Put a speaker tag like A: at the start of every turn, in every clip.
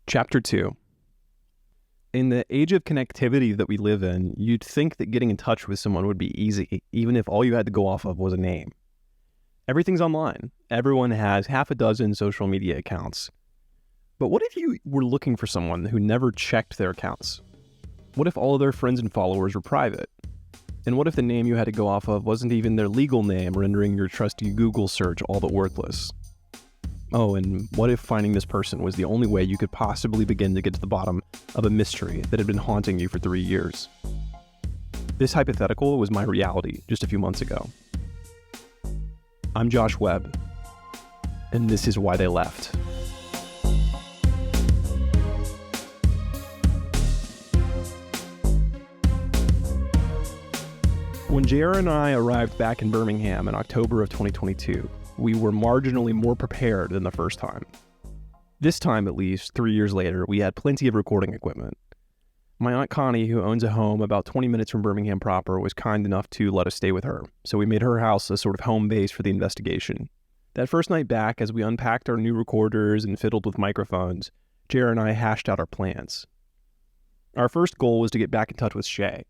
A: Chapter 2. In the age of connectivity that we live in, you'd think that getting in touch with someone would be easy, even if all you had to go off of was a name. Everything's online. Everyone has half a dozen social media accounts. But what if you were looking for someone who never checked their accounts? What if all of their friends and followers were private? And what if the name you had to go off of wasn't even their legal name, rendering your trusty Google search all but worthless? Oh, and what if finding this person was the only way you could possibly begin to get to the bottom of a mystery that had been haunting you for 3 years? This hypothetical was my reality just a few months ago. I'm Josh Webb, and this is why they left. When JR and I arrived back in Birmingham in October of 2022, we were marginally more prepared than the first time. This time, at least, 3 years later, we had plenty of recording equipment. My Aunt Connie, who owns a home about 20 minutes from Birmingham proper, was kind enough to let us stay with her, so we made her house a sort of home base for the investigation. That first night back, as we unpacked our new recorders and fiddled with microphones, JR and I hashed out our plans. Our first goal was to get back in touch with Shay.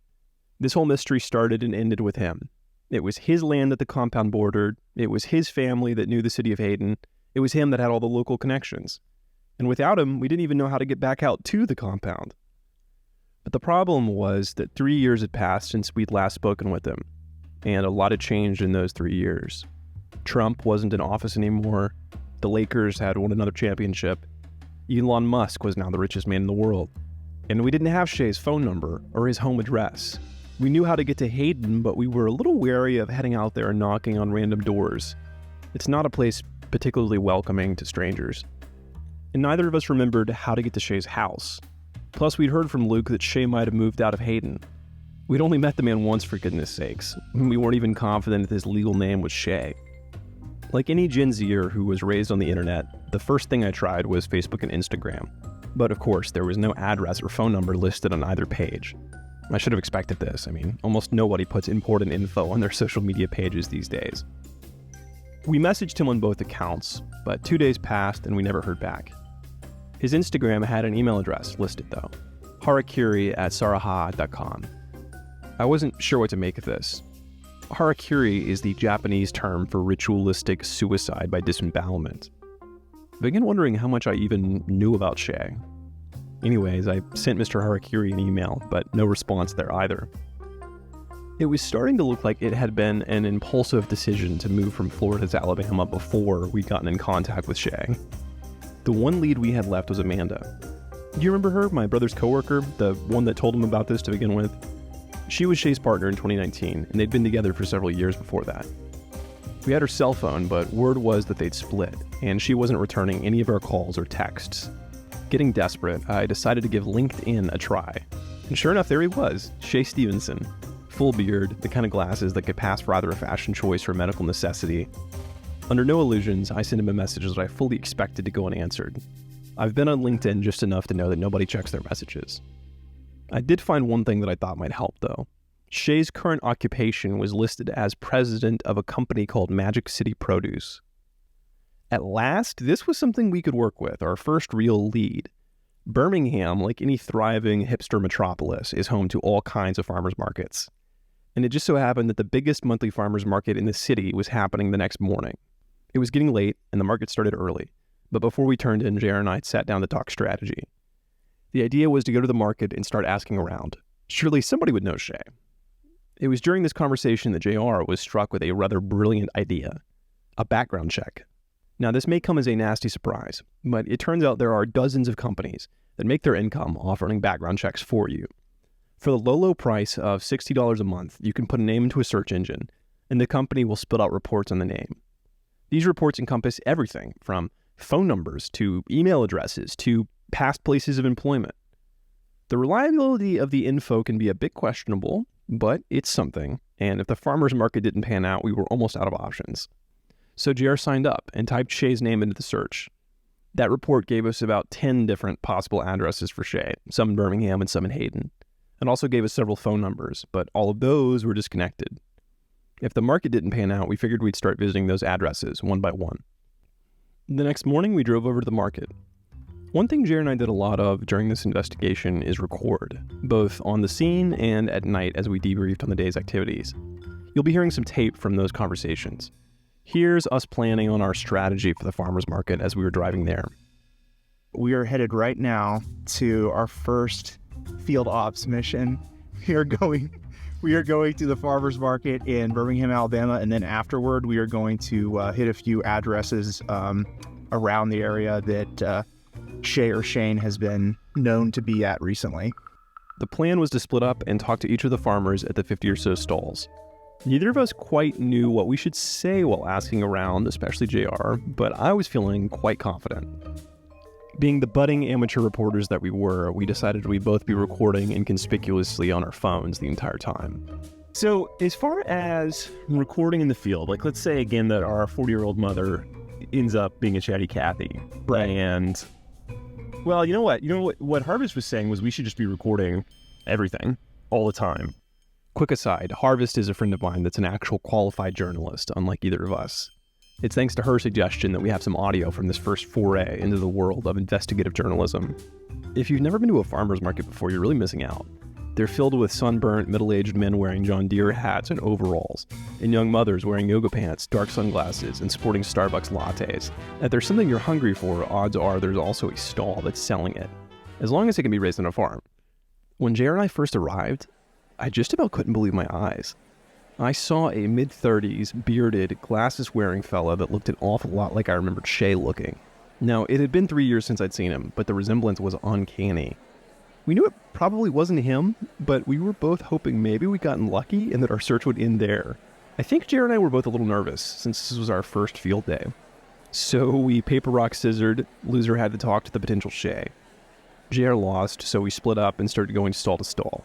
A: This whole mystery started and ended with him. It was his land that the compound bordered. It was his family that knew the city of Hayden. It was him that had all the local connections. And without him, we didn't even know how to get back out to the compound. But the problem was that 3 years had passed since we'd last spoken with him, and a lot had changed in those 3 years. Trump wasn't in office anymore. The Lakers had won another championship. Elon Musk was now the richest man in the world. And we didn't have Shay's phone number or his home address. We knew how to get to Hayden, but we were a little wary of heading out there and knocking on random doors. It's not a place particularly welcoming to strangers. And neither of us remembered how to get to Shay's house. Plus, we'd heard from Luke that Shay might have moved out of Hayden. We'd only met the man once, for goodness sakes. We weren't even confident that his legal name was Shay. Like any Gen Zer who was raised on the internet, the first thing I tried was Facebook and Instagram. But of course, there was no address or phone number listed on either page. I should have expected this. Almost nobody puts important info on their social media pages these days. We messaged him on both accounts, but 2 days passed and we never heard back. His Instagram had an email address listed though, harakiri@saraha.com. I wasn't sure what to make of this. Harakiri is the Japanese term for ritualistic suicide by disembowelment. I began wondering how much I even knew about Shay. Anyways, I sent Mr. Harakiri an email, but no response there either. It was starting to look like it had been an impulsive decision to move from Florida to Alabama before we'd gotten in contact with Shay. The one lead we had left was Amanda. Do you remember her, my brother's coworker, the one that told him about this to begin with? She was Shay's partner in 2019, and they'd been together for several years before that. We had her cell phone, but word was that they'd split, and she wasn't returning any of our calls or texts. Getting desperate, I decided to give LinkedIn a try. And sure enough, there he was, Shay Stevenson. Full beard, the kind of glasses that could pass for either a fashion choice or a medical necessity. Under no illusions, I sent him a message that I fully expected to go unanswered. I've been on LinkedIn just enough to know that nobody checks their messages. I did find one thing that I thought might help, though. Shay's current occupation was listed as president of a company called Magic City Produce. At last, this was something we could work with, our first real lead. Birmingham, like any thriving hipster metropolis, is home to all kinds of farmers markets. And it just so happened that the biggest monthly farmers market in the city was happening the next morning. It was getting late, and the market started early. But before we turned in, JR and I sat down to talk strategy. The idea was to go to the market and start asking around. Surely somebody would know Shay. It was during this conversation that JR was struck with a rather brilliant idea. A background check. Now, this may come as a nasty surprise, but it turns out there are dozens of companies that make their income offering background checks for you. For the low price of $60 a month, you can put a name into a search engine, and the company will spit out reports on the name. These reports encompass everything from phone numbers to email addresses to past places of employment. The reliability of the info can be a bit questionable, but it's something, and if the farmer's market didn't pan out, we were almost out of options. So JR signed up and typed Shay's name into the search. That report gave us about 10 different possible addresses for Shay, some in Birmingham and some in Hayden, and also gave us several phone numbers, but all of those were disconnected. If the market didn't pan out, we figured we'd start visiting those addresses one by one. The next morning, we drove over to the market. One thing Jared and I did a lot of during this investigation is record, both on the scene and at night as we debriefed on the day's activities. You'll be hearing some tape from those conversations. Here's us planning on our strategy for the farmers market as we were driving there.
B: We are headed right now to our first field ops mission. We are going to the farmers market in Birmingham, Alabama, and then afterward we are going to hit a few addresses around the area that Shay or Shane has been known to be at recently.
A: The plan was to split up and talk to each of the farmers at the 50 or so stalls. Neither of us quite knew what we should say while asking around, especially JR, but I was feeling quite confident. Being the budding amateur reporters that we were, we decided we'd both be recording inconspicuously on our phones the entire time.
C: So as far as recording in the field, like let's say again that our 40-year-old mother ends up being a chatty Cathy.
B: Right.
C: And, well, you know what Harvest was saying was we should just be recording everything all the time.
A: Quick aside, Harvest is a friend of mine that's an actual qualified journalist, unlike either of us. It's thanks to her suggestion that we have some audio from this first foray into the world of investigative journalism. If you've never been to a farmer's market before, you're really missing out. They're filled with sunburnt, middle-aged men wearing John Deere hats and overalls, and young mothers wearing yoga pants, dark sunglasses, and sporting Starbucks lattes. If there's something you're hungry for, odds are there's also a stall that's selling it, as long as it can be raised on a farm. When JR and I first arrived, I just about couldn't believe my eyes. I saw a mid-30s, bearded, glasses-wearing fella that looked an awful lot like I remembered Shay looking. Now, it had been 3 years since I'd seen him, but the resemblance was uncanny. We knew it probably wasn't him, but we were both hoping maybe we'd gotten lucky and that our search would end there. I think Jared and I were both a little nervous, since this was our first field day. So we paper, rock, scissored. Loser had to talk to the potential Shay. JR lost, so we split up and started going stall to stall.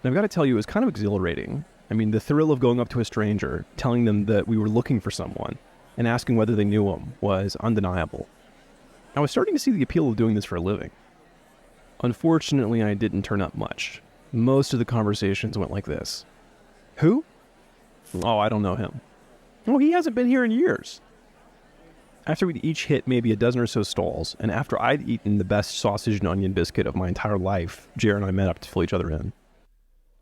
A: And I've got to tell you, it was kind of exhilarating. I mean, the thrill of going up to a stranger, telling them that we were looking for someone, and asking whether they knew him was undeniable. I was starting to see the appeal of doing this for a living. Unfortunately, I didn't turn up much. Most of the conversations went like this. Who? Oh, I don't know him. Oh, he hasn't been here in years. After we'd each hit maybe a dozen or so stalls, and after I'd eaten the best sausage and onion biscuit of my entire life, Jared and I met up to fill each other in.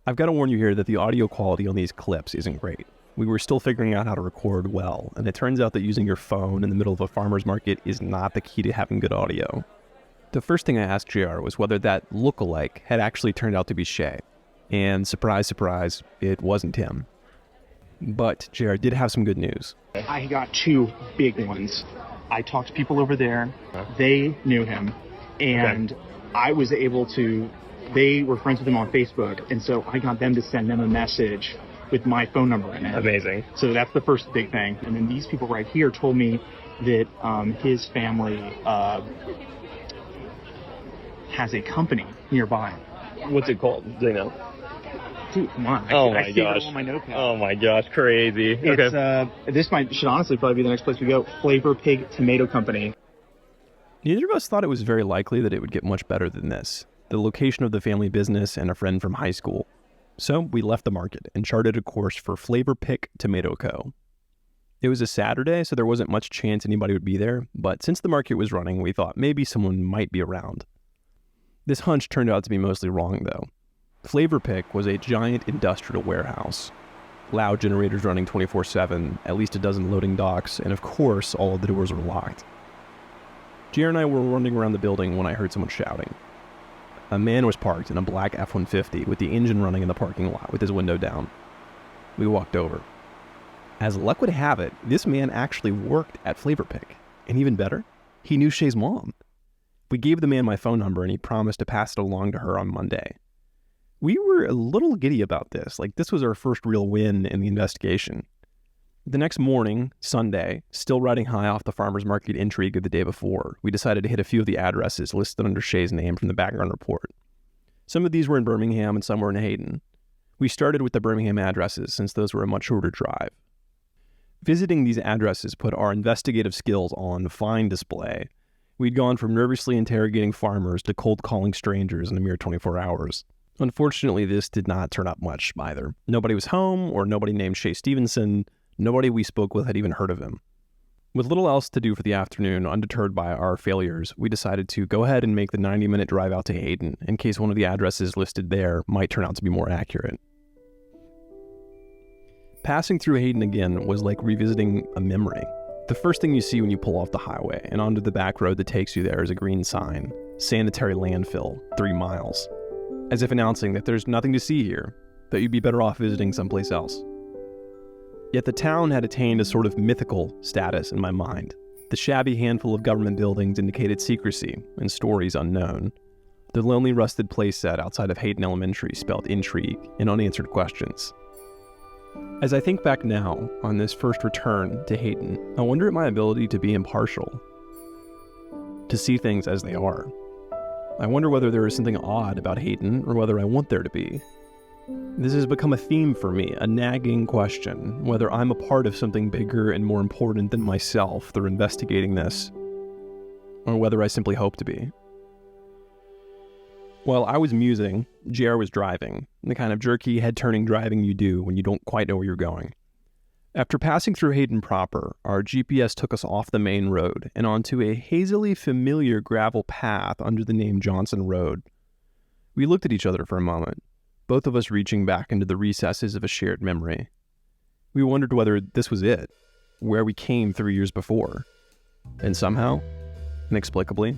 A: I've got to warn you here that the audio quality on these clips isn't great. We were still figuring out how to record well, and it turns out that using your phone in the middle of a farmer's market is not the key to having good audio. The first thing I asked JR was whether that look-alike had actually turned out to be Shay. And surprise, surprise, it wasn't him. But JR did have some good news.
B: I got two big ones. I talked to people over there. They knew him. And I was able to... They were friends with him on Facebook, and so I got them to send them a message with my phone number in it.
C: Amazing.
B: So that's the first big thing. And then these people right here told me that his family has a company nearby.
C: What's it called? Do they know?
B: Dude, come on.
C: I
B: saved it on my notepad.
C: Oh my gosh, crazy.
B: It's, this should honestly probably be the next place we go. Flavor Pig Tomato Company.
A: Neither of us thought it was very likely that it would get much better than this. The location of the family business and a friend from high school. So we left the market and charted a course for Flavor Pick Tomato Co. It was a Saturday, so there wasn't much chance anybody would be there, but since the market was running, we thought maybe someone might be around. This hunch turned out to be mostly wrong, though. Flavor Pick was a giant industrial warehouse. Loud generators running 24/7, at least a dozen loading docks, and of course, all of the doors were locked. JR and I were running around the building when I heard someone shouting. A man was parked in a black F-150 with the engine running in the parking lot with his window down. We walked over. As luck would have it, this man actually worked at Flavor Pick. And even better, he knew Shay's mom. We gave the man my phone number and he promised to pass it along to her on Monday. We were a little giddy about this, like this was our first real win in the investigation. The next morning, Sunday, still riding high off the farmer's market intrigue of the day before, we decided to hit a few of the addresses listed under Shay's name from the background report. Some of these were in Birmingham and some were in Hayden. We started with the Birmingham addresses since those were a much shorter drive. Visiting these addresses put our investigative skills on fine display. We'd gone from nervously interrogating farmers to cold calling strangers in a mere 24 hours. Unfortunately, this did not turn up much either. Nobody was home or nobody named Shay Stevenson. Nobody we spoke with had even heard of him. With little else to do for the afternoon, undeterred by our failures, we decided to go ahead and make the 90-minute drive out to Hayden in case one of the addresses listed there might turn out to be more accurate. Passing through Hayden again was like revisiting a memory. The first thing you see when you pull off the highway and onto the back road that takes you there is a green sign, sanitary landfill, 3 miles, as if announcing that there's nothing to see here, that you'd be better off visiting someplace else. Yet the town had attained a sort of mythical status in my mind. The shabby handful of government buildings indicated secrecy and stories unknown. The lonely rusted playset outside of Hayden Elementary spelled intrigue and unanswered questions. As I think back now on this first return to Hayden, I wonder at my ability to be impartial, to see things as they are. I wonder whether there is something odd about Hayden or whether I want there to be. This has become a theme for me, a nagging question, whether I'm a part of something bigger and more important than myself through investigating this, or whether I simply hope to be. While I was musing, JR was driving, the kind of jerky, head-turning driving you do when you don't quite know where you're going. After passing through Hayden proper, our GPS took us off the main road and onto a hazily familiar gravel path under the name Johnson Road. We looked at each other for a moment, both of us reaching back into the recesses of a shared memory. We wondered whether this was it, where we came 3 years before. And somehow, inexplicably,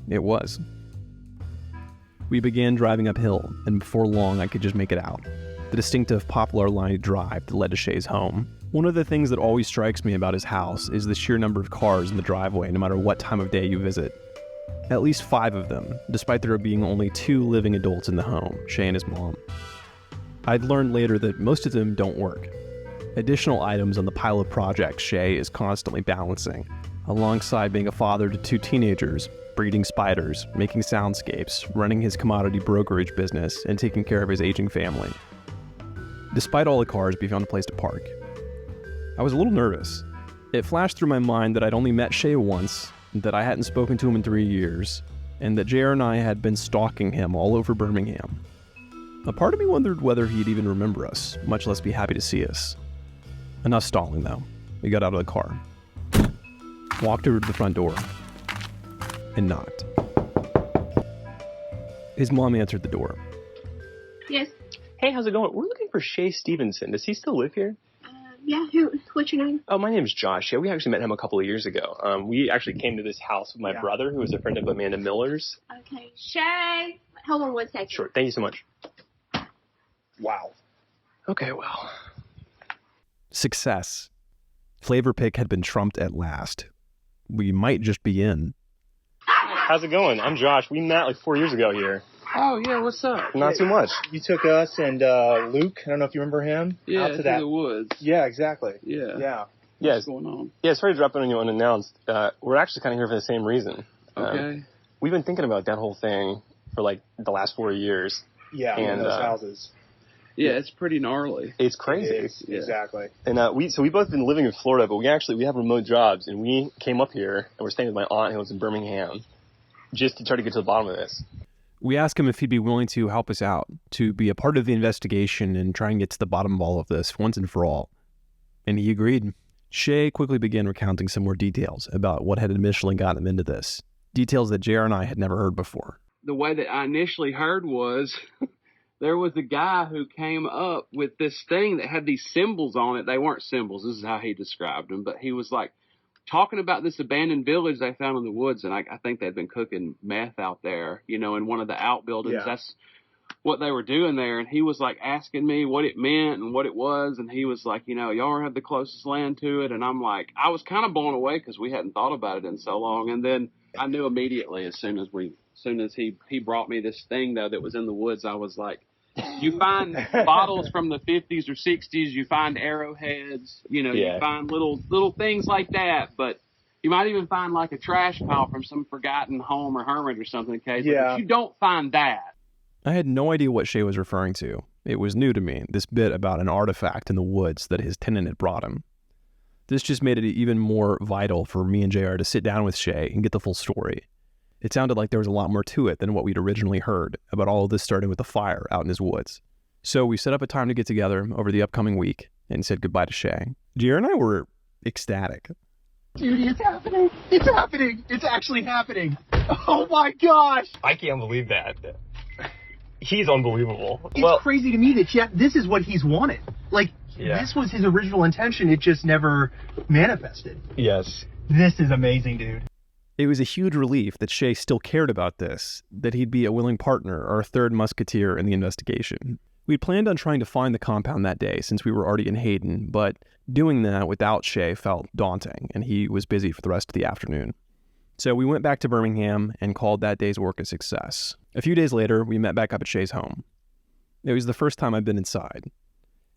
A: it was. We began driving uphill, and before long I could just make it out. The distinctive poplar line drive that led to Shay's home. One of the things that always strikes me about his house is the sheer number of cars in the driveway no matter what time of day you visit. At least 5 of them, despite there being only 2 living adults in the home, Shay and his mom. I'd learned later that most of them don't work. Additional items on the pile of projects Shay is constantly balancing, alongside being a father to 2 teenagers, breeding spiders, making soundscapes, running his commodity brokerage business, and taking care of his aging family. Despite all the cars, we found a place to park. I was a little nervous. It flashed through my mind that I'd only met Shay once, that I hadn't spoken to him in 3 years, and that JR and I had been stalking him all over Birmingham. A part of me wondered whether he'd even remember us, much less be happy to see us. Enough stalling, though. We got out of the car, walked over to the front door, and knocked. His mom answered the door.
D: Yes.
C: Hey, how's it going? We're looking for Shay Stevenson. Does he still live here?
D: Yeah, what's your name?
C: Oh, my name is Josh. Yeah, we actually met him a couple of years ago. We actually came to this house with my brother, who was a friend of Amanda Miller's.
D: Okay. Shay, hold on one second.
C: Sure. Thank you so much.
B: Wow.
C: Okay, well.
A: Success. Flavor Pick had been trumped at last. We might just be in.
C: How's it going? I'm Josh. We met like 4 years ago here.
E: Oh, yeah, what's up?
C: Not too much.
B: You took us and Luke, I don't know if you remember him.
E: Yeah,
B: out to that.
E: the woods.
B: Yeah, exactly.
E: Yeah.
B: Yeah.
C: Yes.
E: What's going on?
C: Yeah, sorry to drop in on you unannounced. We're actually kind of here for the same reason.
E: Okay.
C: We've been thinking about that whole thing for like the last 4 years.
B: Yeah,
C: and
B: those houses.
E: Yeah, it's pretty gnarly.
C: It's crazy.
B: It is,
E: Yeah.
B: exactly.
C: And we've both been living in Florida, but we have remote jobs, and we came up here and we're staying with my aunt who lives in Birmingham, just to try to get to the bottom of this.
A: We asked him if he'd be willing to help us out, to be a part of the investigation and try and get to the bottom of all of this once and for all. And he agreed. Shay quickly began recounting some more details about what had initially gotten him into this. Details that JR and I had never heard before.
E: The way that I initially heard was there was a guy who came up with this thing that had these symbols on it. They weren't symbols. This is how he described them. But he was like talking about this abandoned village they found in the woods. And I think they'd been cooking meth out there, in one of the outbuildings.
B: Yeah.
E: That's what they were doing there. And he was like asking me what it meant and what it was. And he was like, y'all have the closest land to it. And I'm like, I was kind of blown away because we hadn't thought about it in so long. And then I knew immediately as soon as he brought me this thing, though, that was in the woods, I was like, you find bottles from the 50s or 60s, you find arrowheads, you find little things like that, but you might even find like a trash pile from some forgotten home or hermit or something occasionally, but you don't find that.
A: I had no idea what Shay was referring to. It was new to me, this bit about an artifact in the woods that his tenant had brought him. This just made it even more vital for me and JR to sit down with Shay and get the full story. It sounded like there was a lot more to it than what we'd originally heard about all of this starting with a fire out in his woods. So we set up a time to get together over the upcoming week and said goodbye to Shay. JR and I were ecstatic.
B: Dude, it's happening. It's happening. It's actually happening. Oh my gosh.
C: I can't believe that. He's unbelievable.
B: It's crazy to me that this is what he's wanted. Like, This was his original intention. It just never manifested.
C: Yes.
B: This is amazing, dude.
A: It was a huge relief that Shay still cared about this, that he'd be a willing partner or a third musketeer in the investigation. We'd planned on trying to find the compound that day since we were already in Hayden, but doing that without Shay felt daunting, and he was busy for the rest of the afternoon. So we went back to Birmingham and called that day's work a success. A few days later, we met back up at Shay's home. It was the first time I'd been inside.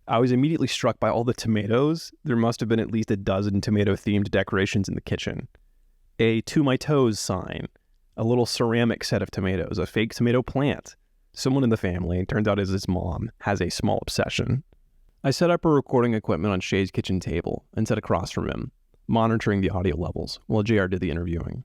A: I was immediately struck by all the tomatoes. There must have been at least a dozen tomato-themed decorations in the kitchen. A "To My Toes" sign, a little ceramic set of tomatoes, a fake tomato plant. Someone in the family, turns out is his mom, has a small obsession. I set up her recording equipment on Shay's kitchen table and sat across from him, monitoring the audio levels while JR did the interviewing.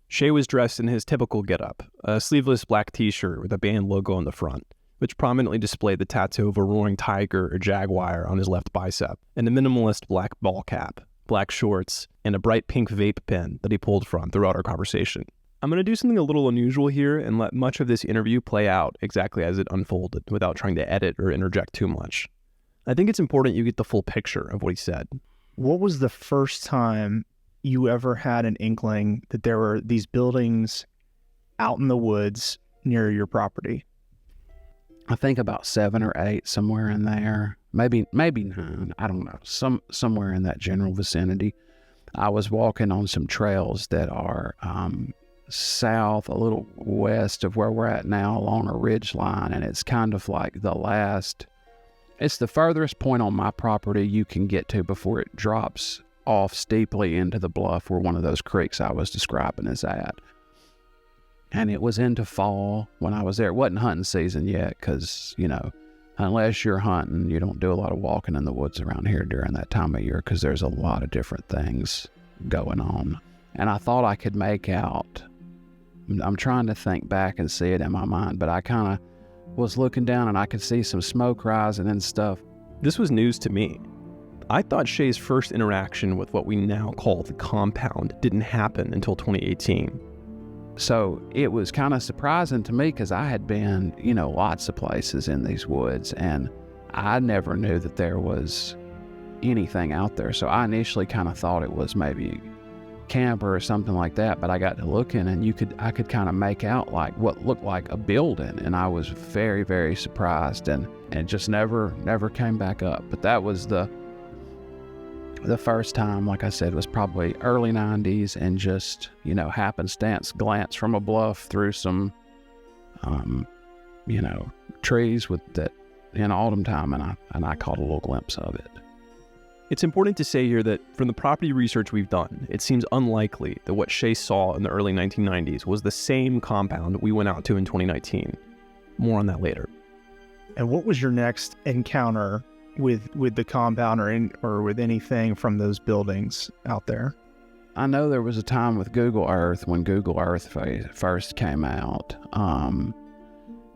A: Shay was dressed in his typical getup, a sleeveless black t-shirt with a band logo on the front, which prominently displayed the tattoo of a roaring tiger or jaguar on his left bicep, and a minimalist black ball cap, black shorts, and a bright pink vape pen that he pulled from throughout our conversation. I'm going to do something a little unusual here and let much of this interview play out exactly as it unfolded without trying to edit or interject too much. I think it's important you get the full picture of what he said.
B: What was the first time you ever had an inkling that there were these buildings out in the woods near your property?
F: I think about 7 or 8, somewhere in there. Maybe 9. I don't know. Somewhere in that general vicinity. I was walking on some trails that are south, a little west of where we're at now, along a ridge line, and it's kind of like it's the furthest point on my property you can get to before it drops off steeply into the bluff where one of those creeks I was describing is at. And it was into fall when I was there. It wasn't hunting season yet because, unless you're hunting, you don't do a lot of walking in the woods around here during that time of year because there's a lot of different things going on. And I thought I could make out, I'm trying to think back and see it in my mind, but I kind of was looking down and I could see some smoke rising and stuff.
A: This was news to me. I thought Shay's first interaction with what we now call the compound didn't happen until 2018.
F: So it was kind of surprising to me because I had been, lots of places in these woods and I never knew that there was anything out there. So I initially kind of thought it was maybe camper or something like that, but I got to looking and I could kind of make out like what looked like a building, and I was very, very surprised, and it just never came back up. But that was the first time, like I said, was probably early 90s, and just happenstance glance from a bluff through some trees with that in autumn time, and I caught a little glimpse of it.
A: It's important to say here that from the property research we've done, it seems unlikely that what Shay saw in the early 1990s was the same compound we went out to in 2019. More on that later.
B: And what was your next encounter with the compound or with anything from those buildings out there?
F: I know there was a time with Google Earth when Google Earth first came out.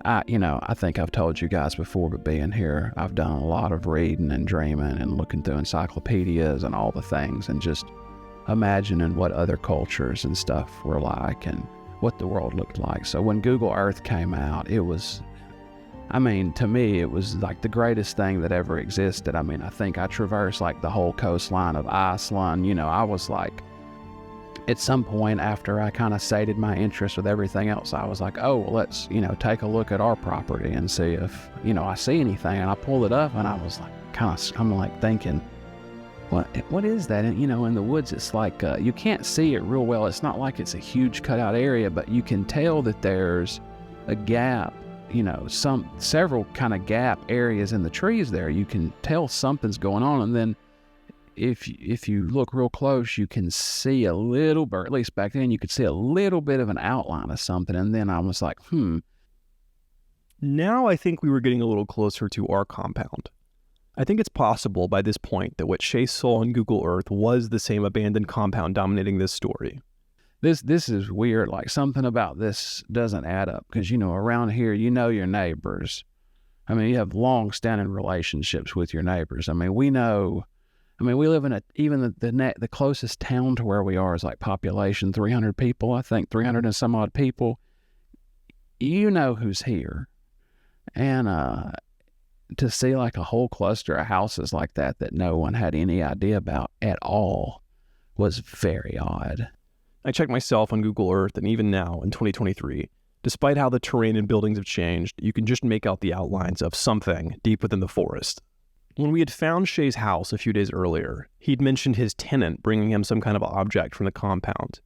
F: I think I've told you guys before, but being here, I've done a lot of reading and dreaming and looking through encyclopedias and all the things and just imagining what other cultures and stuff were like and what the world looked like. So when Google Earth came out, to me, it was like the greatest thing that ever existed. I think I traversed like the whole coastline of Iceland. I was like, at some point after I kind of sated my interest with everything else, I was like, oh, well, let's, take a look at our property and see if, I see anything. And I pulled it up and I was like, I'm like thinking, what is that? And, in the woods, it's like, you can't see it real well. It's not like it's a huge cutout area, but you can tell that there's a gap, several kind of gap areas in the trees there. You can tell something's going on. And then if you look real close, you can see a little bit, at least back then, you could see a little bit of an outline of something. And then I was like,
A: Now I think we were getting a little closer to our compound. I think it's possible by this point that what Shay saw on Google Earth was the same abandoned compound dominating this story.
F: This is weird. Like, something about this doesn't add up because, around here, your neighbors. You have long-standing relationships with your neighbors. We know I mean, we live in even the closest town to where we are is like population 300 people, I think 300 and some odd people. You know who's here. And to see like a whole cluster of houses like that no one had any idea about at all was very odd.
A: I checked myself on Google Earth, and even now, in 2023, despite how the terrain and buildings have changed, you can just make out the outlines of something deep within the forest. When we had found Shay's house a few days earlier, he'd mentioned his tenant bringing him some kind of object from the compound.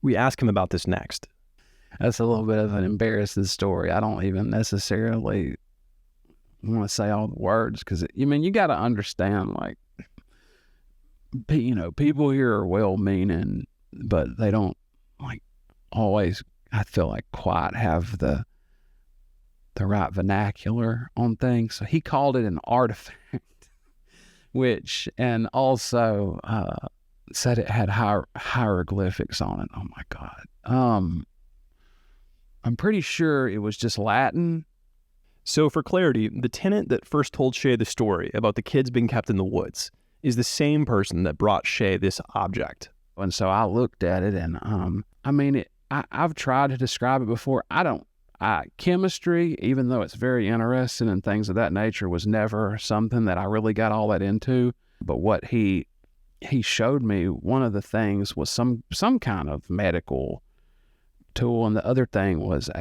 A: We asked him about this next.
F: That's a little bit of an embarrassing story. I don't even necessarily want to say all the words because, you got to understand, like, people here are well-meaning, but they don't, like, always, I feel like, quite have the right vernacular on things. So he called it an artifact, and also said it had hieroglyphics on it. Oh, my God. I'm pretty sure it was just Latin.
A: So for clarity, the tenant that first told Shay the story about the kids being kept in the woods is the same person that brought Shay this object.
F: And so I looked at it, and I've tried to describe it before. Chemistry, even though it's very interesting and things of that nature, was never something that I really got all that into. But what he showed me, one of the things was some kind of medical tool, and the other thing was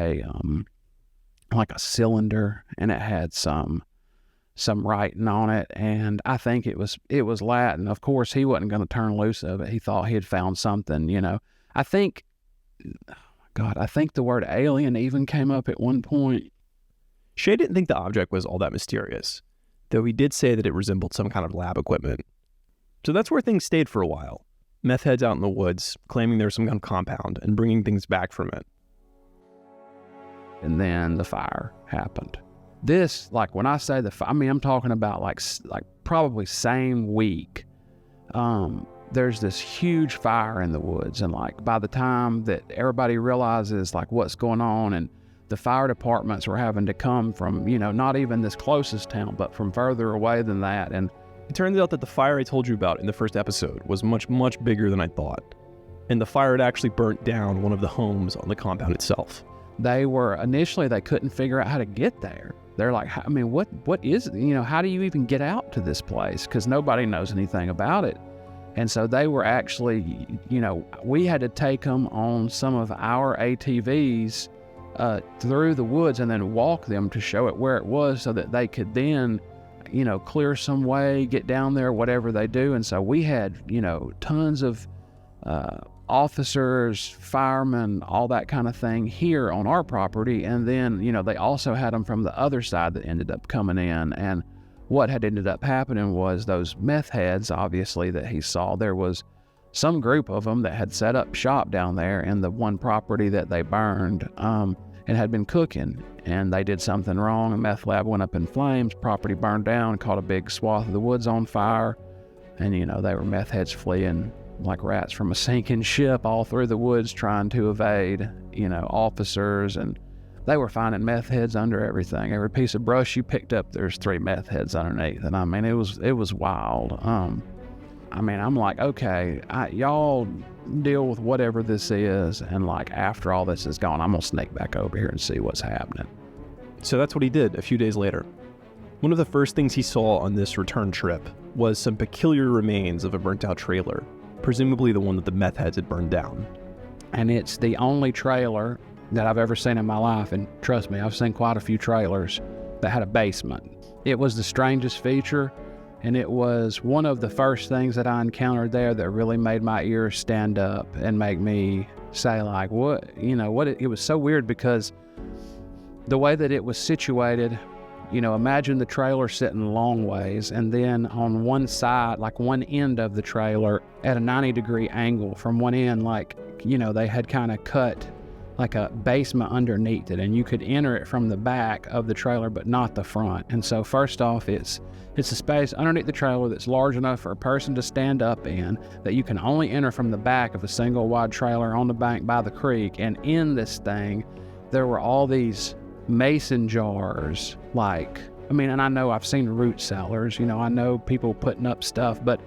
F: like a cylinder, and it had some writing on it, and I think it was Latin. Of course, he wasn't going to turn loose of it. He thought he had found something, I think the word alien even came up at one point.
A: Shay didn't think the object was all that mysterious, though he did say that it resembled some kind of lab equipment. So that's where things stayed for a while. Meth heads out in the woods, claiming there's some kind of compound and bringing things back from it.
F: And then the fire happened. This, like, when I say the fire, I'm talking about like probably same week. There's this huge fire in the woods, and like by the time that everybody realizes like what's going on, and the fire departments were having to come from, not even this closest town, but from further away than that. And
A: it turns out that the fire I told you about in the first episode was much, much bigger than I thought. And the fire had actually burnt down one of the homes on the compound itself.
F: They couldn't figure out how to get there. They're like, what is it? How do you even get out to this place? Because nobody knows anything about it. And so they were actually, we had to take them on some of our ATVs through the woods and then walk them to show it where it was so that they could then, clear some way, get down there, whatever they do. And so we had, tons of officers, firemen, all that kind of thing here on our property. And then, they also had them from the other side that ended up coming in. And what had ended up happening was those meth heads, obviously, that he saw, there was some group of them that had set up shop down there in the one property that they burned and had been cooking. And they did something wrong. A meth lab went up in flames, property burned down, caught a big swath of the woods on fire. And, they were meth heads fleeing like rats from a sinking ship all through the woods trying to evade, officers. And they were finding meth heads under everything. Every piece of brush you picked up, there's 3 meth heads underneath. And it was wild. I'm like, okay, y'all deal with whatever this is. And like, after all this is gone, I'm going to sneak back over here and see what's happening.
A: So that's what he did a few days later. One of the first things he saw on this return trip was some peculiar remains of a burnt out trailer, presumably the one that the meth heads had burned down.
F: And it's the only trailer that I've ever seen in my life, and trust me, I've seen quite a few trailers that had a basement. It was the strangest feature, and it was one of the first things that I encountered there that really made my ears stand up and make me say, like, it was so weird because the way that it was situated, imagine the trailer sitting long ways, and then on one side, like one end of the trailer at a 90-degree angle from one end, like, they had kind of cut like a basement underneath it, and you could enter it from the back of the trailer, but not the front. And so first off, it's a space underneath the trailer that's large enough for a person to stand up in, that you can only enter from the back of a single wide trailer on the bank by the creek. And in this thing, there were all these mason jars, and I know I've seen root cellars, I know people putting up stuff, but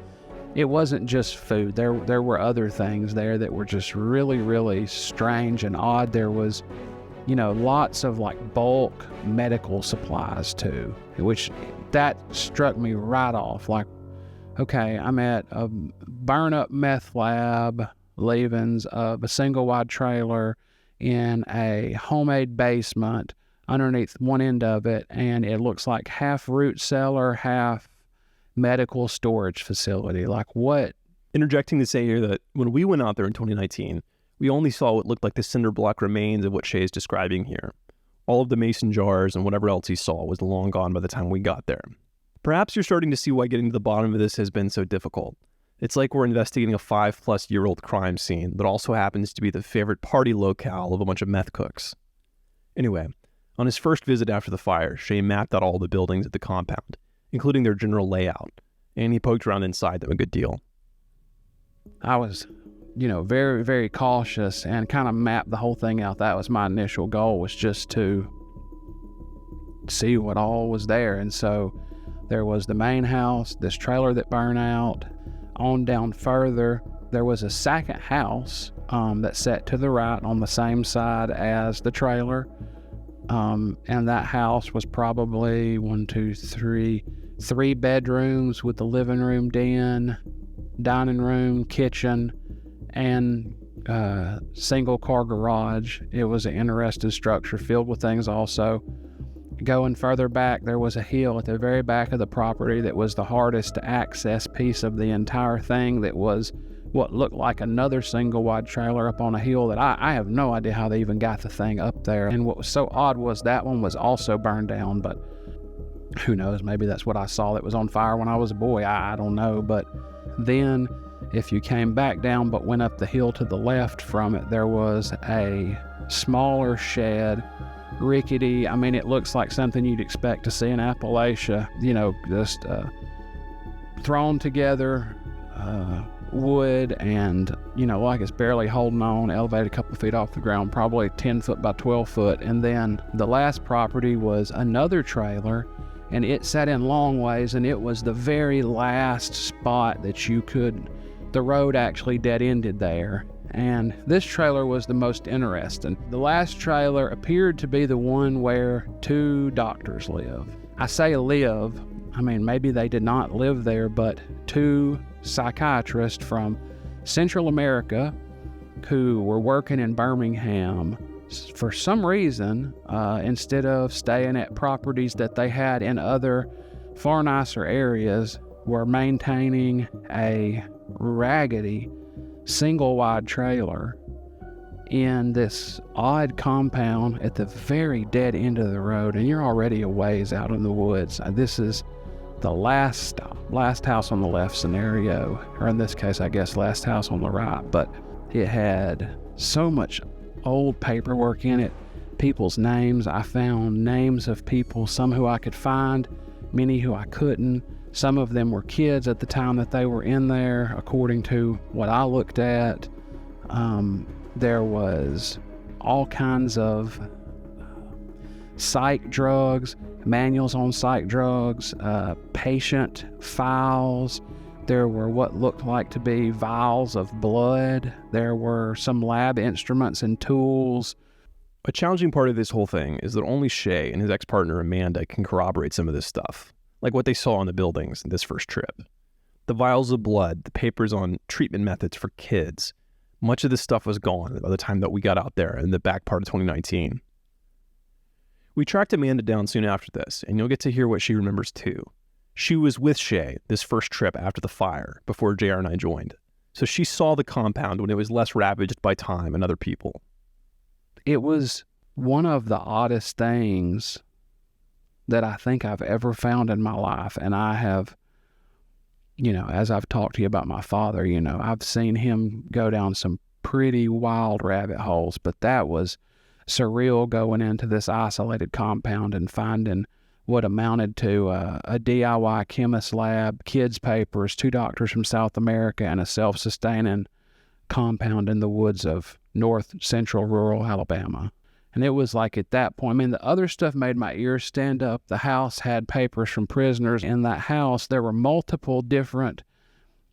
F: it wasn't just food. There were other things there that were just really, really strange and odd. There was, lots of like bulk medical supplies too, which that struck me right off. Like, okay, I'm at a burn up meth lab, leavings of a single wide trailer in a homemade basement underneath one end of it, and it looks like half root cellar, half medical storage facility. Like, what?
A: Interjecting to say here that when we went out there in 2019, we only saw what looked like the cinder block remains of what Shay's describing here. All of the mason jars and whatever else he saw was long gone by the time we got there. Perhaps you're starting to see why getting to the bottom of this has been so difficult. It's like we're investigating a 5-plus-year-old crime scene that also happens to be the favorite party locale of a bunch of meth cooks. Anyway, on his first visit after the fire, Shay mapped out all the buildings at the compound, including their general layout, and he poked around inside them a good deal.
F: I was, very, very cautious and kind of mapped the whole thing out. That was my initial goal, was just to see what all was there. And so there was the main house, this trailer that burned out. On down further, there was a second house that sat to the right on the same side as the trailer. And that house was probably 3 bedrooms with the living room, den, dining room, kitchen, and single car garage. It was an interesting structure filled with things also. Going further back, there was a hill at the very back of the property that was the hardest to access piece of the entire thing, that was what looked like another single wide trailer up on a hill that I have no idea how they even got the thing up there. And what was so odd was that one was also burned down, but who knows, maybe that's what I saw that was on fire when I was a boy. I don't know. But then if you came back down but went up the hill to the left from it, there was a smaller shed, rickety. It looks like something you'd expect to see in Appalachia, just thrown together wood and, like it's barely holding on, elevated a couple feet off the ground, probably 10 foot by 12 foot. And then the last property was another trailer, and it sat in long ways, and it was the very last spot that the road actually dead-ended there. And this trailer was the most interesting. The last trailer appeared to be the one where 2 doctors live. I say live, maybe they did not live there, but 2 psychiatrists from Central America who were working in Birmingham, for some reason, instead of staying at properties that they had in other far nicer areas, were maintaining a raggedy single wide trailer in this odd compound at the very dead end of the road, and you're already a ways out in the woods. This is the last stop, last house on the left scenario, or in this case, I guess, last house on the right. But it had so much old paperwork in it, people's names. I found names of people, some who I could find, many who I couldn't. Some of them were kids at the time that they were in there, according to what I looked at. There was all kinds of psych drugs, manuals on psych drugs, patient files. There were what looked like to be vials of blood. There were some lab instruments and tools.
A: A challenging part of this whole thing is that only Shay and his ex-partner Amanda can corroborate some of this stuff, like what they saw on the buildings this first trip. The vials of blood, the papers on treatment methods for kids. Much of this stuff was gone by the time that we got out there in the back part of 2019. We tracked Amanda down soon after this, and you'll get to hear what she remembers too. She was with Shay this first trip after the fire, before JR and I joined. So she saw the compound when it was less ravaged by time and other people.
F: It was one of the oddest things that I think I've ever found in my life. And I have, as I've talked to you about my father, I've seen him go down some pretty wild rabbit holes, but that was surreal, going into this isolated compound and finding what amounted to a DIY chemist lab, kids' papers, 2 doctors from South America, and a self-sustaining compound in the woods of north central rural Alabama. And it was like at that point, the other stuff made my ears stand up. The house had papers from prisoners. In that house, there were multiple different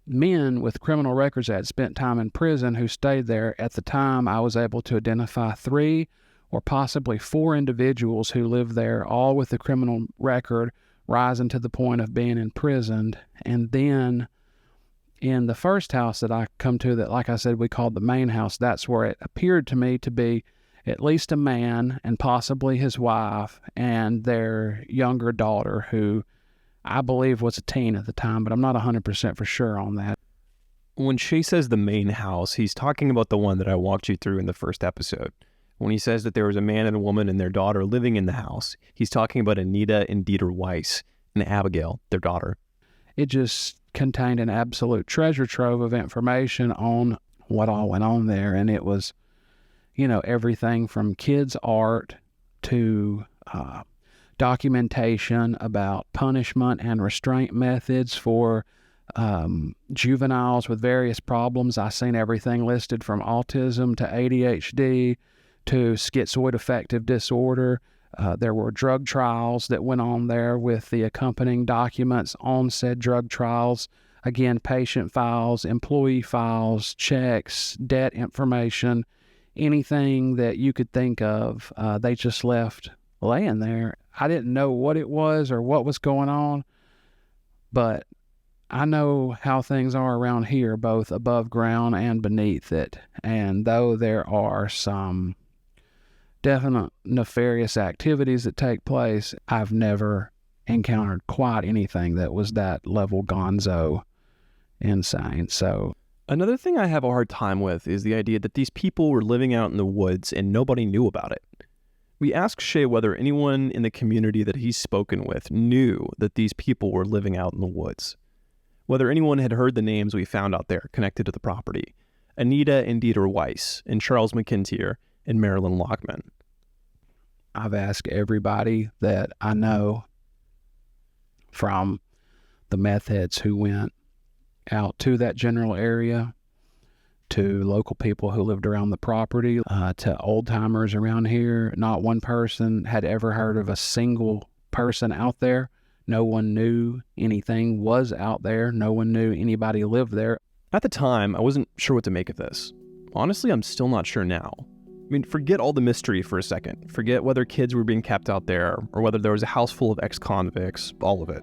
F: men with criminal records that had spent time in prison who stayed there. At the time, I was able to identify 3 or possibly 4 individuals who lived there, all with a criminal record, rising to the point of being imprisoned. And then in the first house that I come to, that, like I said, we called the main house, that's where it appeared to me to be at least a man and possibly his wife and their younger daughter, who I believe was a teen at the time, but I'm not 100% for sure on that.
A: When Shay says the main house, he's talking about the one that I walked you through in the first episode. When he says that there was a man and a woman and their daughter living in the house, he's talking about Anita and Dieter Weiss and Abigail, their daughter.
F: It just contained an absolute treasure trove of information on what all went on there. And it was, everything from kids' art to documentation about punishment and restraint methods for juveniles with various problems. I seen everything listed from autism to ADHD to schizoid affective disorder. There were drug trials that went on there with the accompanying documents on said drug trials. Again, patient files, employee files, checks, debt information, anything that you could think of, they just left laying there. I didn't know what it was or what was going on, but I know how things are around here, both above ground and beneath it. And though there are some definite nefarious activities that take place, I've never encountered quite anything that was that level gonzo insane. So
A: another thing I have a hard time with is the idea that these people were living out in the woods and nobody knew about it. We asked Shay whether anyone in the community that he's spoken with knew that these people were living out in the woods, whether anyone had heard the names we found out there connected to the property: Anita and Dieter Weiss, and Charles McIntyre, and Marilyn Lockman.
F: I've asked everybody that I know, from the meth heads who went out to that general area, to local people who lived around the property, to old timers around here. Not one person had ever heard of a single person out there. No one knew anything was out there. No one knew anybody lived there.
A: At the time, I wasn't sure what to make of this. Honestly, I'm still not sure now. I mean, forget all the mystery for a second. Forget whether kids were being kept out there or whether there was a house full of ex-convicts, all of it.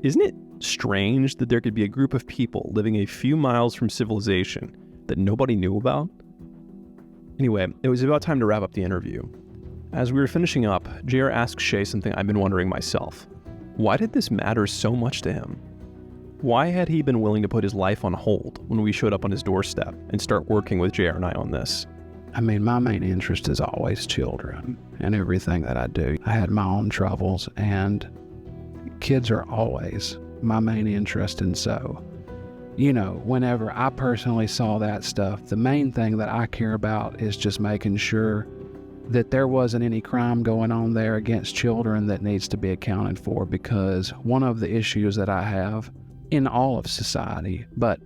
A: Isn't it strange that there could be a group of people living a few miles from civilization that nobody knew about? Anyway, it was about time to wrap up the interview. As we were finishing up, JR asked Shay something I've been wondering myself. Why did this matter so much to him? Why had he been willing to put his life on hold when we showed up on his doorstep and start working with JR and I on this?
F: I mean, my main interest is always children and everything that I do. I had my own troubles, and kids are always my main interest. And so, whenever I personally saw that stuff, the main thing that I care about is just making sure that there wasn't any crime going on there against children that needs to be accounted for. Because one of the issues that I have in all of society, but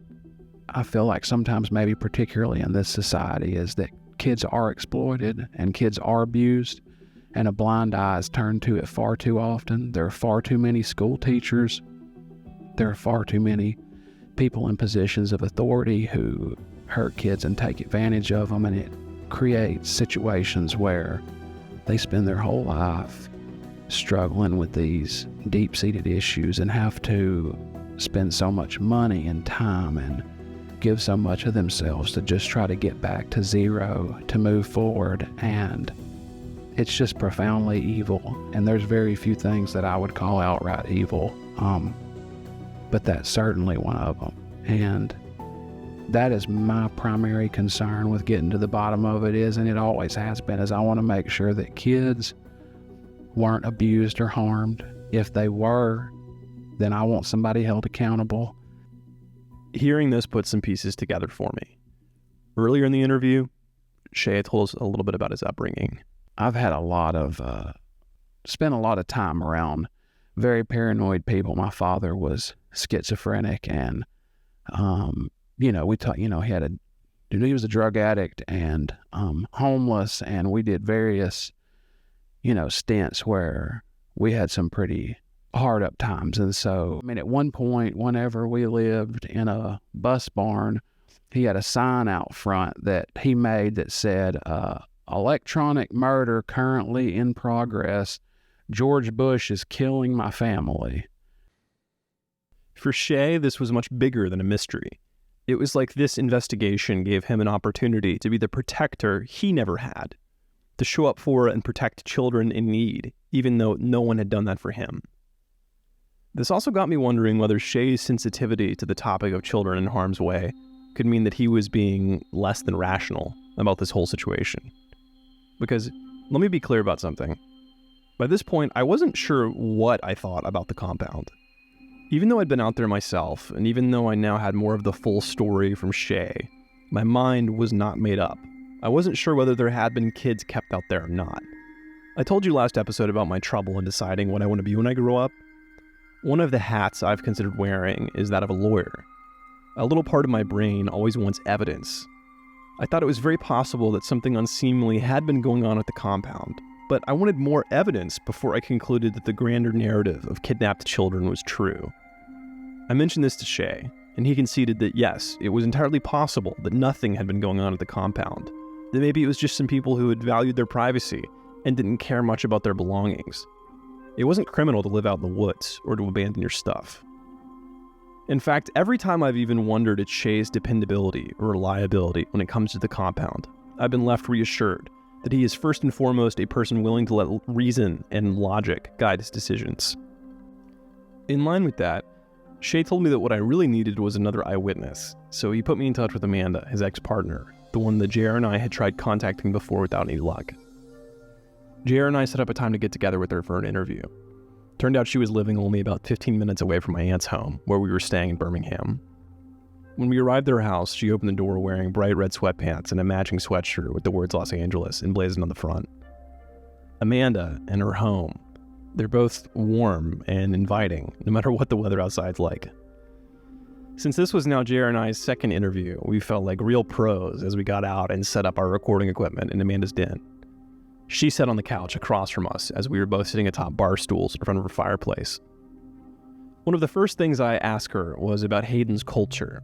F: I feel like sometimes maybe particularly in this society, is that kids are exploited and kids are abused, and a blind eye is turned to it far too often. There are far too many school teachers. There are far too many people in positions of authority who hurt kids and take advantage of them, and it creates situations where they spend their whole life struggling with these deep-seated issues and have to spend so much money and time and give so much of themselves to just try to get back to zero, to move forward. And it's just profoundly evil. And there's very few things that I would call outright evil, but that's certainly one of them. And that is my primary concern with getting to the bottom of it is, and it always has been, is I want to make sure that kids weren't abused or harmed. If they were, then I want somebody held accountable.
A: Hearing this put some pieces together for me. Earlier in the interview, Shay told us a little bit about his upbringing.
F: I've had spent a lot of time around very paranoid people. My father was schizophrenic, and he was a drug addict and homeless, and we did various stints where we had some pretty hard up times. And so, I mean, at one point, whenever we lived in a bus barn, he had a sign out front that he made that said, electronic murder currently in progress. George Bush is killing my family.
A: For Shay, this was much bigger than a mystery. It was like this investigation gave him an opportunity to be the protector he never had, to show up for and protect children in need, even though no one had done that for him. This also got me wondering whether Shay's sensitivity to the topic of children in harm's way could mean that he was being less than rational about this whole situation. Because, let me be clear about something. By this point, I wasn't sure what I thought about the compound. Even though I'd been out there myself, and even though I now had more of the full story from Shay, my mind was not made up. I wasn't sure whether there had been kids kept out there or not. I told you last episode about my trouble in deciding what I want to be when I grow up. One of the hats I've considered wearing is that of a lawyer. A little part of my brain always wants evidence. I thought it was very possible that something unseemly had been going on at the compound, but I wanted more evidence before I concluded that the grander narrative of kidnapped children was true. I mentioned this to Shay, and he conceded that yes, it was entirely possible that nothing had been going on at the compound, that maybe it was just some people who had valued their privacy and didn't care much about their belongings. It wasn't criminal to live out in the woods or to abandon your stuff. In fact, every time I've even wondered at Shay's dependability or reliability when it comes to the compound, I've been left reassured that he is first and foremost a person willing to let reason and logic guide his decisions. In line with that, Shay told me that what I really needed was another eyewitness, so he put me in touch with Amanda, his ex-partner, the one that JR and I had tried contacting before without any luck. JR and I set up a time to get together with her for an interview. Turned out she was living only about 15 minutes away from my aunt's home, where we were staying in Birmingham. When we arrived at her house, she opened the door wearing bright red sweatpants and a matching sweatshirt with the words Los Angeles emblazoned on the front. Amanda and her home, they're both warm and inviting, no matter what the weather outside's like. Since this was now JR and I's second interview, we felt like real pros as we got out and set up our recording equipment in Amanda's den. She sat on the couch across from us as we were both sitting atop bar stools in front of a fireplace. One of the first things I asked her was about Hayden's culture.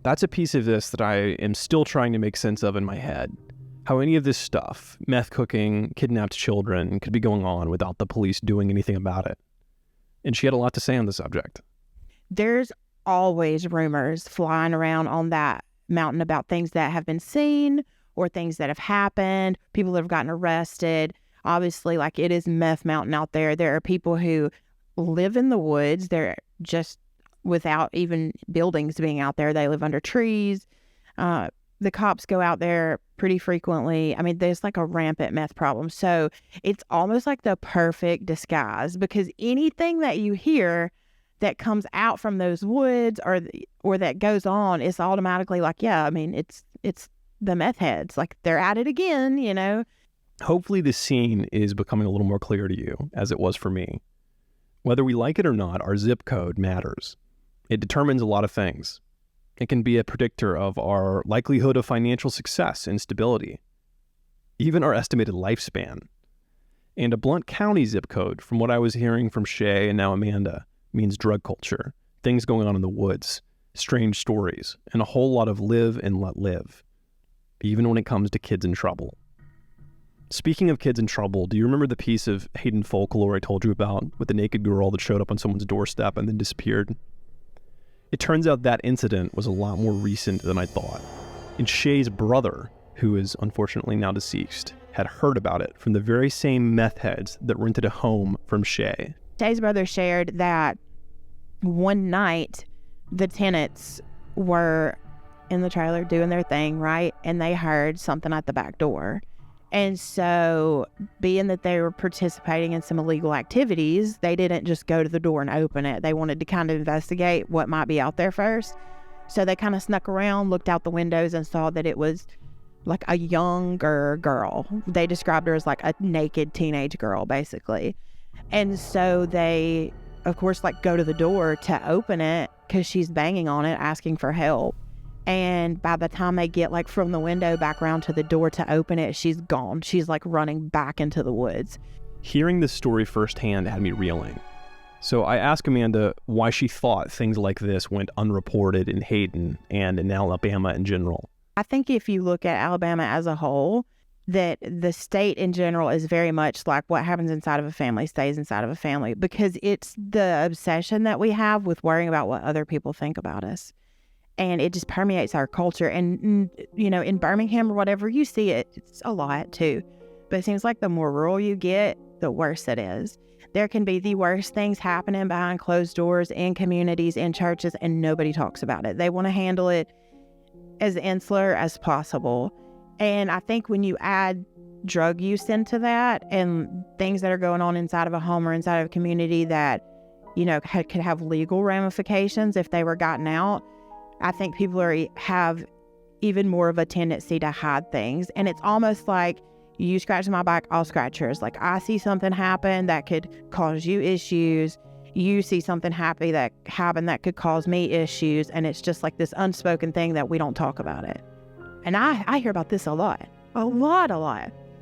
A: That's a piece of this that I am still trying to make sense of in my head. How any of this stuff, meth cooking, kidnapped children, could be going on without the police doing anything about it. And she had a lot to say on the subject.
G: There's always rumors flying around on that mountain about things that have been seen or things that have happened, people that have gotten arrested. Obviously, like, it is meth mountain out there. There are people who live in the woods. They're just without even buildings being out there. They live under trees. The cops go out there pretty frequently. I mean, there's like a rampant meth problem. So it's almost like the perfect disguise, because anything that you hear that comes out from those woods or that goes on is automatically like, yeah, I mean, it's the meth heads. Like, they're at it again, you know?
A: Hopefully this scene is becoming a little more clear to you, as it was for me. Whether we like it or not, our zip code matters. It determines a lot of things. It can be a predictor of our likelihood of financial success and stability, even our estimated lifespan. And a Blount County zip code, from what I was hearing from Shay and now Amanda, means drug culture, things going on in the woods, strange stories, and a whole lot of live and let live, even when it comes to kids in trouble. Speaking of kids in trouble, do you remember the piece of Hayden folklore I told you about with the naked girl that showed up on someone's doorstep and then disappeared? It turns out that incident was a lot more recent than I thought. And Shay's brother, who is unfortunately now deceased, had heard about it from the very same meth heads that rented a home from Shay.
G: Shay's brother shared that one night the tenants were in the trailer doing their thing, right? And they heard something at the back door. And so, being that they were participating in some illegal activities, they didn't just go to the door and open it. They wanted to kind of investigate what might be out there first. So they kind of snuck around, looked out the windows, and saw that it was like a younger girl. They described her as like a naked teenage girl, basically. And so they, of course, like, go to the door to open it because she's banging on it, asking for help. And by the time they get like from the window back around to the door to open it, she's gone. She's like running back into the woods.
A: Hearing this story firsthand had me reeling. So I asked Amanda why she thought things like this went unreported in Hayden and in Alabama in general.
G: I think if you look at Alabama as a whole, that the state in general is very much like what happens inside of a family stays inside of a family, because it's the obsession that we have with worrying about what other people think about us. And it just permeates our culture. And, you know, in Birmingham or whatever, you see it, it's a lot too. But it seems like the more rural you get, the worse it is. There can be the worst things happening behind closed doors in communities, in churches, and nobody talks about it. They want to handle it as insular as possible. And I think when you add drug use into that and things that are going on inside of a home or inside of a community that, you know, could have legal ramifications if they were gotten out, I think people have even more of a tendency to hide things. And it's almost like, you scratch my back, I'll scratch yours. Like, I see something happen that could cause you issues. You see something happen that could cause me issues. And it's just like this unspoken thing that we don't talk about it. And I hear about this a lot.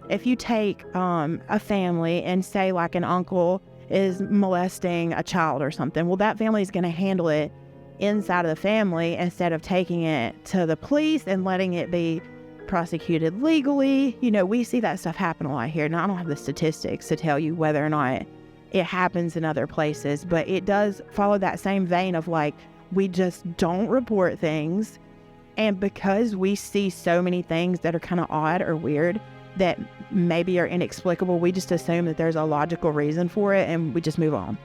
G: If you take a family and say like an uncle is molesting a child or something, well, that family is going to handle it inside of the family instead of taking it to the police and letting it be prosecuted legally. You know, we see that stuff happen a lot here. Now, I don't have the statistics to tell you whether or not it happens in other places, but it does follow that same vein of like, we just don't report things. And because we see so many things that are kind of odd or weird that maybe are inexplicable, we just assume that there's a logical reason for it and we just move on.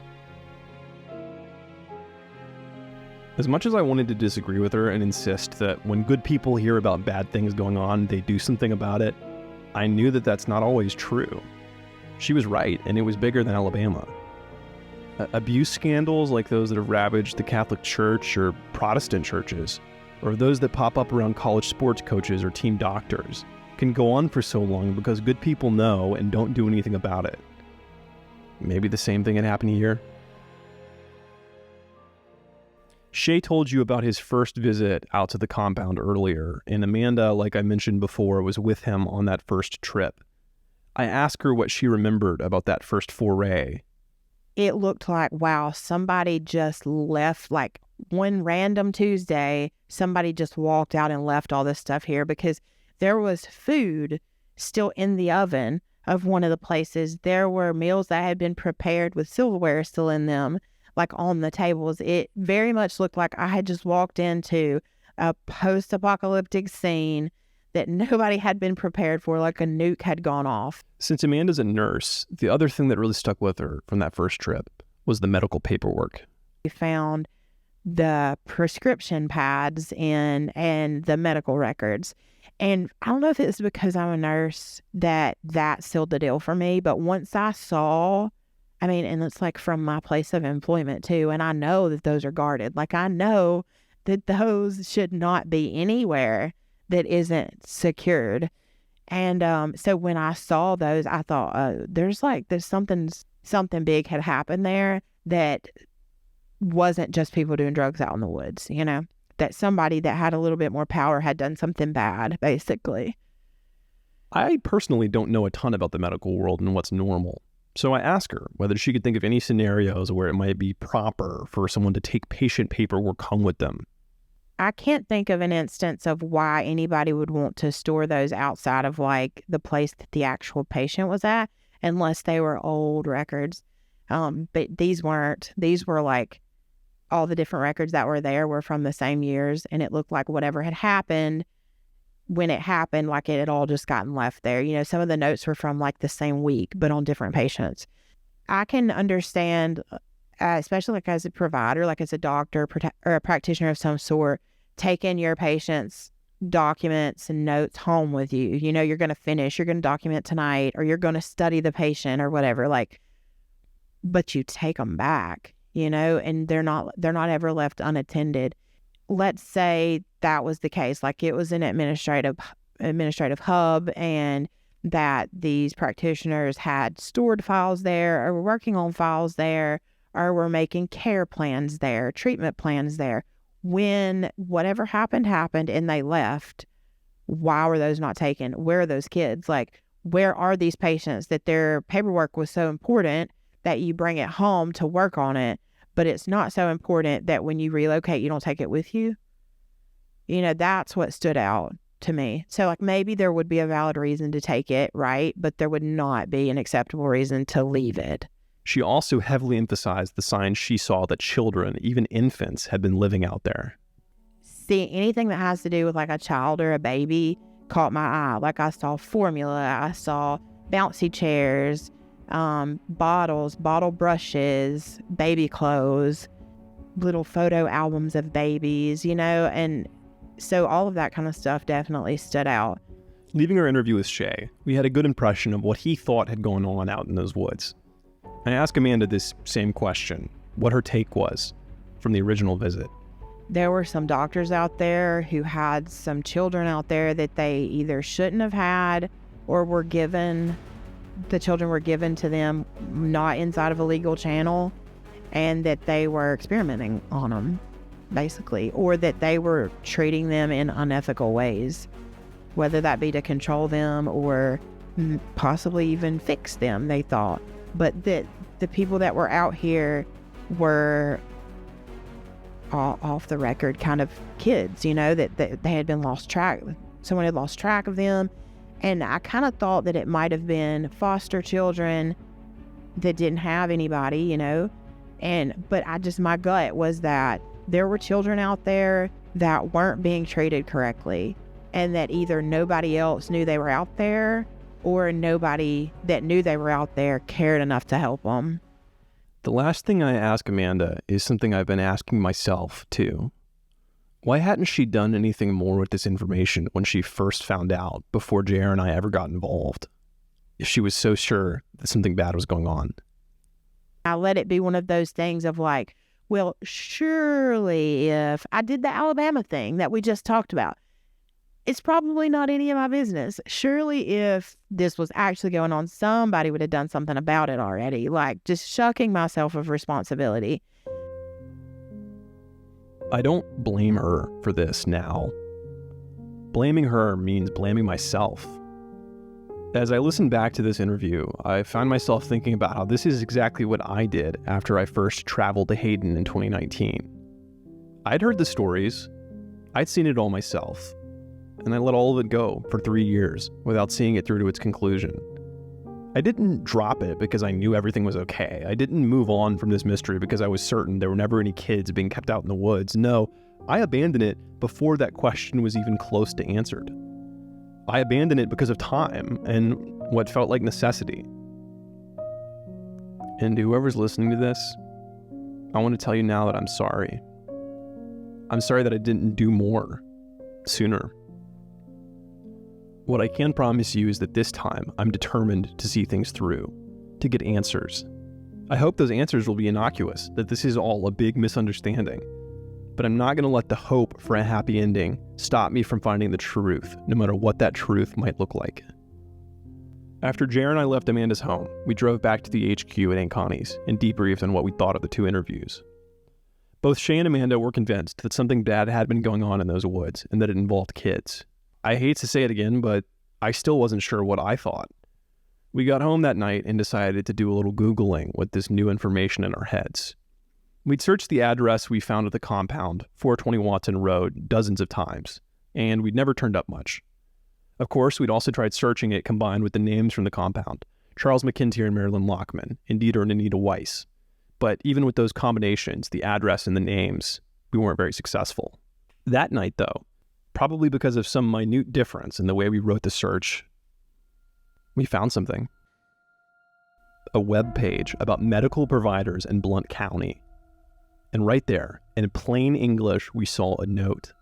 A: As much as I wanted to disagree with her and insist that when good people hear about bad things going on, they do something about it, I knew that that's not always true. She was right, and it was bigger than Alabama. Abuse scandals like those that have ravaged the Catholic Church or Protestant churches, or those that pop up around college sports coaches or team doctors, can go on for so long because good people know and don't do anything about it. Maybe the same thing had happened here. Shay told you about his first visit out to the compound earlier, and Amanda, like I mentioned before, was with him on that first trip. I asked her what she remembered about that first foray.
G: It looked like, wow, somebody just left, like one random Tuesday, somebody just walked out and left all this stuff here, because there was food still in the oven of one of the places. There were meals that had been prepared with silverware still in them, like on the tables. It very much looked like I had just walked into a post-apocalyptic scene that nobody had been prepared for, like a nuke had gone off.
A: Since Amanda's a nurse, the other thing that really stuck with her from that first trip was the medical paperwork.
G: We found the prescription pads and the medical records. And I don't know if it's because I'm a nurse that sealed the deal for me, but once I saw, I mean, and it's like from my place of employment too, and I know that those are guarded. Like, I know that those should not be anywhere that isn't secured. And so when I saw those, I thought, there's something big had happened there that wasn't just people doing drugs out in the woods, you know, that somebody that had a little bit more power had done something bad, basically.
A: I personally don't know a ton about the medical world and what's normal. So I asked her whether she could think of any scenarios where it might be proper for someone to take patient paperwork home with them.
G: I can't think of an instance of why anybody would want to store those outside of like the place that the actual patient was at, unless they were old records. But these weren't. These were like all the different records that were there were from the same years, and it looked like whatever had happened when it happened, like it had all just gotten left there. You know, some of the notes were from like the same week, but on different patients. I can understand, especially like as a provider, like as a doctor or a practitioner of some sort, taking your patient's documents and notes home with you. You know, you're going to document tonight, or you're going to study the patient or whatever, like, but you take them back, you know, and they're not ever left unattended. Let's say that was the case, like it was an administrative hub, and that these practitioners had stored files there, or were working on files there, or were making care plans there, treatment plans there. When whatever happened, and they left, why were those not taken? Where are those kids? Like, where are these patients that their paperwork was so important that you bring it home to work on it, but it's not so important that when you relocate, you don't take it with you. You know, that's what stood out to me. So like maybe there would be a valid reason to take it, right? But there would not be an acceptable reason to leave it.
A: She also heavily emphasized the signs she saw that children, even infants, had been living out there.
G: See, anything that has to do with like a child or a baby caught my eye. Like I saw formula, I saw bouncy chairs, bottles, bottle brushes, baby clothes, little photo albums of babies, you know, and so all of that kind of stuff definitely stood out.
A: Leaving our interview with Shay, we had a good impression of what he thought had gone on out in those woods. I asked Amanda this same question, what her take was from the original visit.
G: There were some doctors out there who had some children out there that they either shouldn't have had or were given, the children were given to them not inside of a legal channel, and that they were experimenting on them, basically, or that they were treating them in unethical ways, whether that be to control them or possibly even fix them, they thought. But that the people that were out here were off the record kind of kids, you know, that they had been lost track. Someone had lost track of them. And I kind of thought that it might have been foster children that didn't have anybody, you know. But my gut was that there were children out there that weren't being treated correctly, and that either nobody else knew they were out there or nobody that knew they were out there cared enough to help them.
A: The last thing I ask Amanda is something I've been asking myself too. Why hadn't she done anything more with this information when she first found out before JR and I ever got involved? If she was so sure that something bad was going on.
G: I let it be one of those things of like, well, surely if I did the Alabama thing that we just talked about, it's probably not any of my business. Surely if this was actually going on, somebody would have done something about it already. Like just shucking myself of responsibility.
A: I don't blame her for this now. Blaming her means blaming myself. As I listened back to this interview, I found myself thinking about how this is exactly what I did after I first traveled to Hayden in 2019. I'd heard the stories, I'd seen it all myself, and I let all of it go for 3 years without seeing it through to its conclusion. I didn't drop it because I knew everything was okay. I didn't move on from this mystery because I was certain there were never any kids being kept out in the woods. No, I abandoned it before that question was even close to answered. I abandoned it because of time and what felt like necessity. And to whoever's listening to this, I want to tell you now that I'm sorry. I'm sorry that I didn't do more sooner. What I can promise you is that this time I'm determined to see things through, to get answers. I hope those answers will be innocuous, that this is all a big misunderstanding. But I'm not going to let the hope for a happy ending stop me from finding the truth, no matter what that truth might look like. After JR and I left Amanda's home, we drove back to the HQ at Aunt Connie's and debriefed on what we thought of the 2 interviews. Both Shay and Amanda were convinced that something bad had been going on in those woods and that it involved kids. I hate to say it again, but I still wasn't sure what I thought. We got home that night and decided to do a little Googling with this new information in our heads. We'd searched the address we found at the compound, 420 Watson Road, dozens of times, and we'd never turned up much. Of course, we'd also tried searching it combined with the names from the compound, Charles McIntyre and Marilyn Lockman, and Dieter and Anita Weiss. But even with those combinations, the address and the names, we weren't very successful. That night, though, probably because of some minute difference in the way we wrote the search, we found something. A web page about medical providers in Blount County. And right there, in plain English, we saw a note.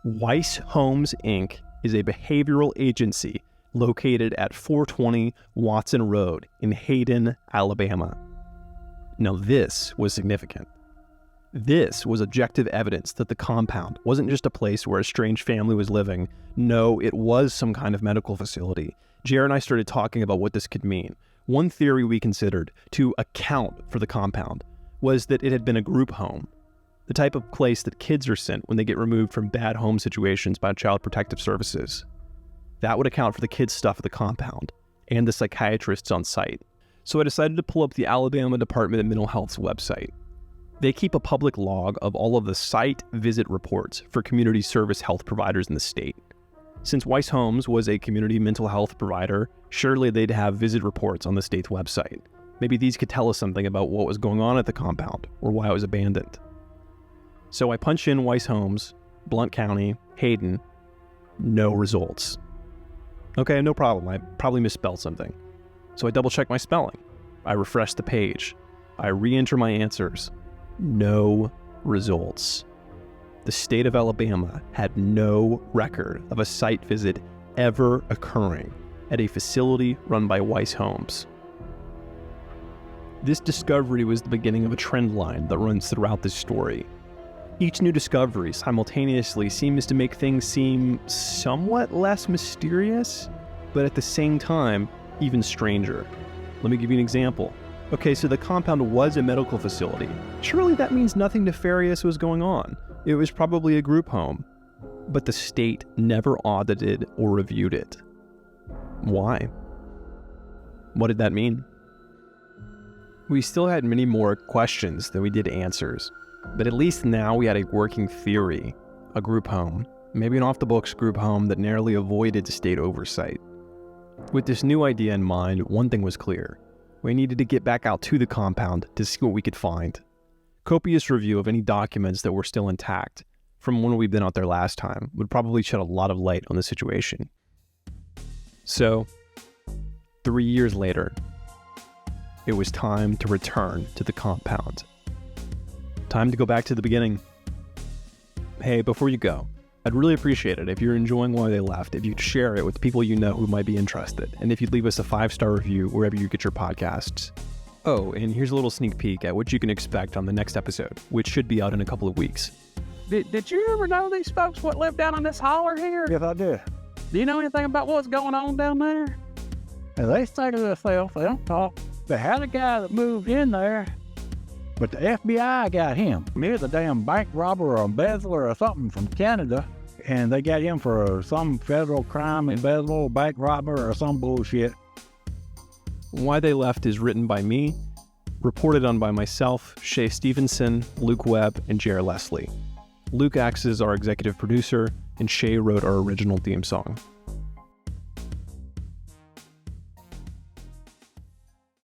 A: Weiss Homes, Inc. is a behavioral agency located at 420 Watson Road in Hayden, Alabama. Now this was significant. This was objective evidence that the compound wasn't just a place where a strange family was living. No, it was some kind of medical facility. JR and I started talking about what this could mean. One theory we considered to account for the compound was that it had been a group home, the type of place that kids are sent when they get removed from bad home situations by Child Protective Services. That would account for the kids' stuff at the compound and the psychiatrists on site. So I decided to pull up the Alabama Department of Mental Health's website. They keep a public log of all of the site visit reports for community service health providers in the state. Since Weiss Homes was a community mental health provider, surely they'd have visit reports on the state's website. Maybe these could tell us something about what was going on at the compound or why it was abandoned. So I punch in Weiss Homes, Blount County, Hayden. No results. Okay, no problem. I probably misspelled something. So I double check my spelling. I refresh the page. I re-enter my answers. No results. The state of Alabama had no record of a site visit ever occurring at a facility run by Weiss Homes. This discovery was the beginning of a trend line that runs throughout this story. Each new discovery simultaneously seems to make things seem somewhat less mysterious, but at the same time, even stranger. Let me give you an example. Okay, so the compound was a medical facility. Surely that means nothing nefarious was going on. It was probably a group home. But the state never audited or reviewed it. Why? What did that mean? We still had many more questions than we did answers. But at least now we had a working theory, a group home, maybe an off-the-books group home that narrowly avoided state oversight. With this new idea in mind, one thing was clear. We needed to get back out to the compound to see what we could find. Copious review of any documents that were still intact from when we'd been out there last time would probably shed a lot of light on the situation. So, 3 years later, it was time to return to the compound. Time to go back to the beginning. Hey, before you go, I'd really appreciate it if you're enjoying Why They Left, if you'd share it with people you know who might be interested, and if you'd leave us a 5-star review wherever you get your podcasts. Oh, and here's a little sneak peek at what you can expect on the next episode, which should be out in a couple of weeks.
F: Did you ever know these folks what live down in this holler here?
H: Yes, I did.
F: Do you know anything about what's going on down there?
H: And they say to themselves, they don't talk. They had a guy that moved in there, but the FBI got him. He was a damn bank robber or embezzler or something from Canada, and they got him for some federal crime, embezzle, bank robber, or some bullshit.
A: Why They Left is written by me, reported on by myself, Shay Stevenson, Luke Webb, and Jared Leslie. Luke acts as our executive producer, and Shay wrote our original theme song.